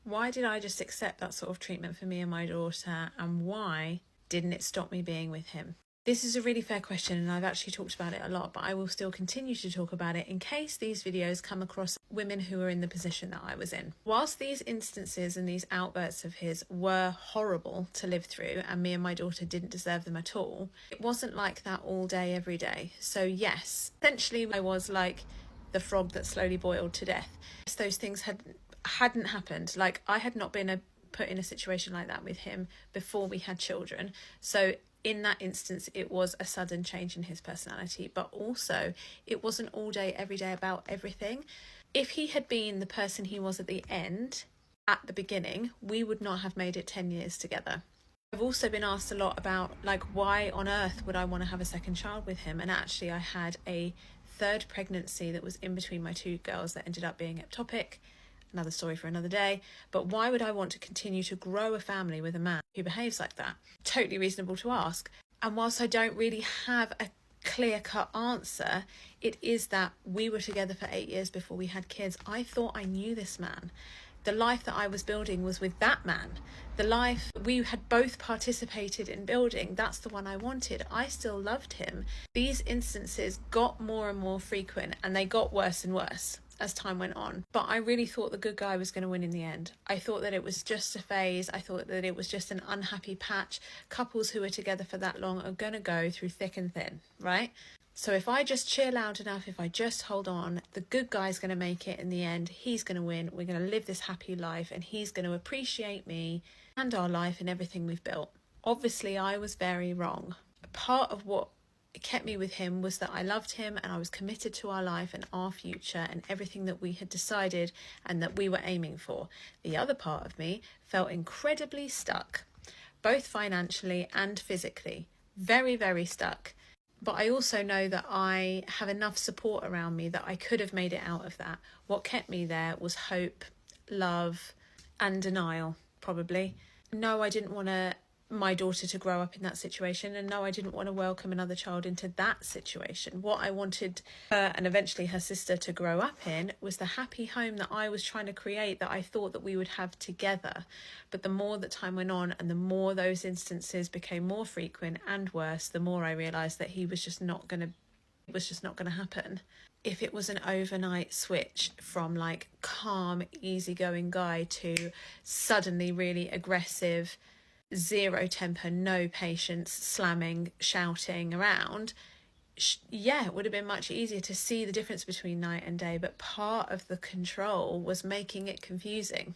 Why did I just accept that sort of treatment for me and my daughter, and why didn't it stop me being with him? This is a really fair question, and I've actually talked about it a lot, but I will still continue to talk about it in case these videos come across women who are in the position that I was in. Whilst these instances and these outbursts of his were horrible to live through, and me and my daughter didn't deserve them at all, it wasn't like that all day, every day. So yes, essentially I was like the frog that slowly boiled to death. Those things hadn't happened. Like, I had not been put in a situation like that with him before we had children. So in that instance, it was a sudden change in his personality, but also it wasn't all day, every day about everything. If he had been the person he was at the end, at the beginning, we would not have made it 10 years together. I've also been asked a lot about, like, why on earth would I want to have a second child with him? And actually, I had a third pregnancy that was in between my two girls that ended up being ectopic. Another story for another day. But why would I want to continue to grow a family with a man who behaves like that? Totally reasonable to ask. And whilst I don't really have a clear-cut answer, it is that we were together for 8 years before we had kids. I thought I knew this man. The life that I was building was with that man. The life we had both participated in building, that's the one I wanted. I still loved him. These instances got more and more frequent, and they got worse and worse as time went on. But I really thought the good guy was going to win in the end. I thought that it was just a phase. I thought that it was just an unhappy patch. Couples who are together for that long are going to go through thick and thin, right? So if I just chill out enough, if I just hold on, the good guy's going to make it in the end. He's going to win. We're going to live this happy life, and he's going to appreciate me and our life and everything we've built. Obviously, I was very wrong. Part of what kept me with him was that I loved him and I was committed to our life and our future and everything that we had decided and that we were aiming for. The other part of me felt incredibly stuck, both financially and physically. Very, very stuck. But I also know that I have enough support around me that I could have made it out of that. What kept me there was hope, love, and denial, probably. No, I didn't want my daughter to grow up in that situation, and no, I didn't want to welcome another child into that situation. What I wanted her and eventually her sister to grow up in was the happy home that I was trying to create, that I thought that we would have together. But the more that time went on and the more those instances became more frequent and worse, the more I realized that it was just not going to happen. If it was an overnight switch from like calm, easygoing guy to suddenly really aggressive, zero temper, no patience, slamming, shouting around, yeah, it would have been much easier to see the difference between night and day. But part of the control was making it confusing.